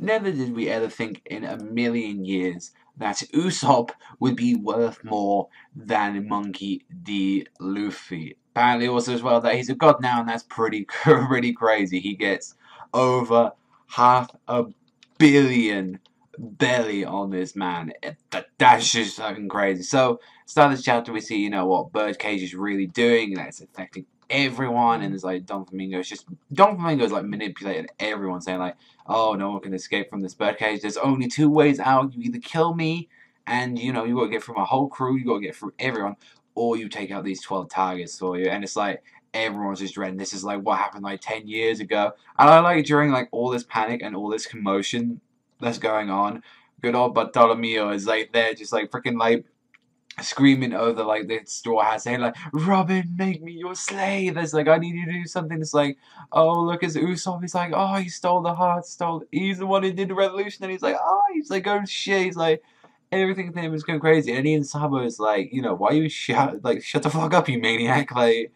Never did we ever think in a million years that Usopp would be worth more than Monkey D. Luffy. Apparently also as well that he's a god now, and that's pretty crazy. He gets over $500 million belly on this man. That's just fucking crazy. So, start of this chapter, we see, what Birdcage is really doing, and it's affecting everyone, and there's like Don Flamingo's like manipulated everyone, saying like, oh, no one can escape from this birdcage. There's only two ways out. You either kill me, and you gotta get through my whole crew, you gotta get through everyone, or you take out these 12 targets for you. And it's like everyone's just dreading. This is like what happened like 10 years ago. And I like during like all this panic and all this commotion that's going on, good old Bartolomeo is like there just like freaking like screaming over like the straw hat, saying like, Robin, make me your slave. It's like, I need you to do something. It's like, oh, look, it's Usopp. He's like, oh, he stole the heart, he's the one who did the revolution. And he's like, oh, he's like going shit. He's like, everything to him is going crazy. And Ian Sabo is like, why you shut the fuck up, you maniac. Like,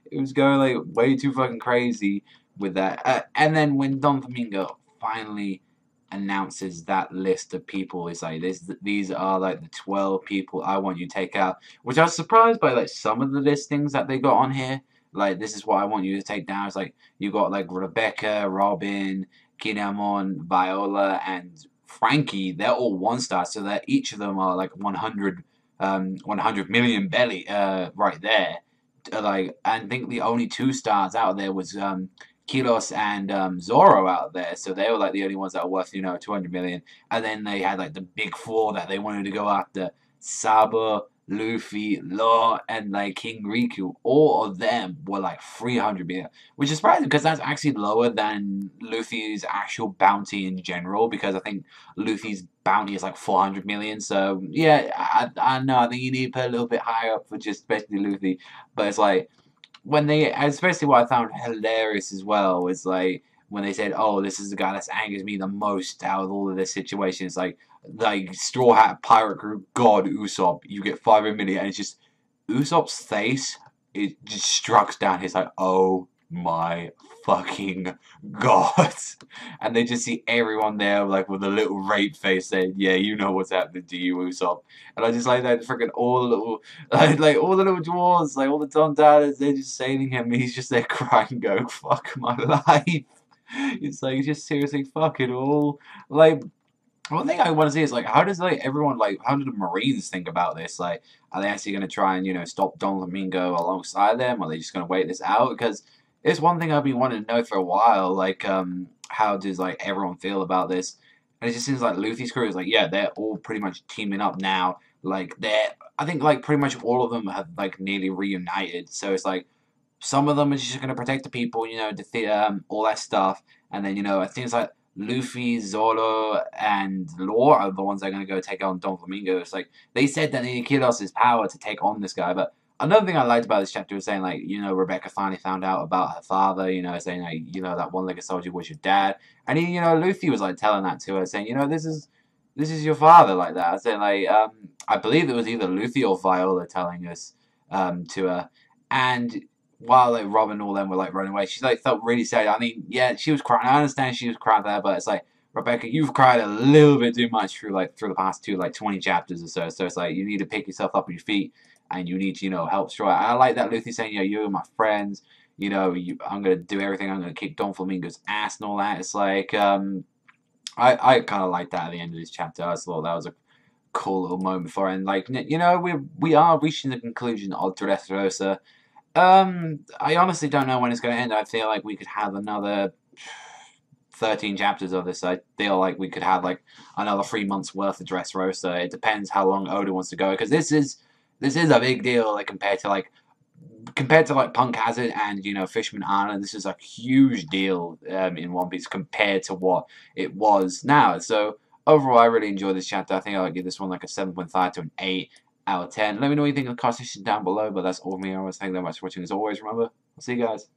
it was going like way too fucking crazy with that. And then when Don Flamingo finally announces that list of people, it's like these are like the 12 people I want you to take out, which I was surprised by like some of the listings that they got on here. Like, this is what I want you to take down. It's like you got like Rebecca, Robin, Kinemon, Viola, and Frankie. They're all 1 star, so that each of them are like 100 million belly right there. Like, I think the only 2 stars out there was Kilos and Zoro out there, so they were like the only ones that were worth 200 million. And then they had like the big 4 that they wanted to go after: Sabo, Luffy, Law, and like King Riku. All of them were like 300 million, which is surprising because that's actually lower than Luffy's actual bounty in general. Because I think Luffy's bounty is like 400 million. So yeah, I know. I think you need to put a little bit higher up for just especially Luffy, but it's like, especially what I found hilarious as well was like when they said, "Oh, this is the guy that's angers me the most out of all of this situation." It's like Straw Hat Pirate Crew God Usopp, you get 500 million, and it's just Usopp's face. It just struck down. He's like, "Oh my fucking god!" And they just see everyone there like with a little rape face, saying, "Yeah, you know what's happening to you, Usopp." And I just like that freaking all the little like all the little dwarves, like all the Don Dadas, they're just saving him, and he's just there crying, going, "Fuck my life." It's like, just seriously, fuck it all. Like, one thing I want to see is like, how does like everyone, like, how do the Marines think about this? Like, are they actually going to try and stop Don Flamingo alongside them? Or are they just going to wait this out? Because it's one thing I've been wanting to know for a while. Like, how does like everyone feel about this? And it just seems like Luffy's crew is like, yeah, they're all pretty much teaming up now. Like, I think like pretty much all of them have like nearly reunited. So it's like some of them are just going to protect the people, defeat all that stuff. And then I think it's like Luffy, Zoro, and Law are the ones that are going to go take on Don Flamingo. It's like, they said that they need Kilos's power to take on this guy, but another thing I liked about this chapter was saying, like, Rebecca finally found out about her father, saying, like, that one-legged soldier was your dad. And Luffy was, like, telling that to her, saying, this is your father, like that. Saying, like, I believe it was either Luffy or Viola telling us, to her. And while like Robin and all them were like running away, she like felt really sad. I mean, yeah, she was crying. I understand she was crying there, but it's like, Rebecca, you've cried a little bit too much through the past 20 chapters or so. So it's like you need to pick yourself up on your feet, and you need to help Straw. I like that Luffy saying, you're my friends. I'm gonna do everything. I'm gonna kick Don Flamingo's ass and all that. It's like I kind of like that at the end of this chapter. I just thought that was a cool little moment for it. And like we are reaching the conclusion of Dressrosa. I honestly don't know when it's going to end. I feel like we could have another 13 chapters of this. I feel like we could have like another 3 months worth of Dressrosa. It depends how long Oda wants to go, because this is a big deal. Like compared to like Punk Hazard and Fishman Island, this is a huge deal in One Piece compared to what it was now. So overall, I really enjoyed this chapter. I think I'll give this one like a 7.5 to an 8 out of 10. Let me know what you think in the comment section down below. But that's all from me. I always thank you very much for watching. As always, remember, I'll see you guys.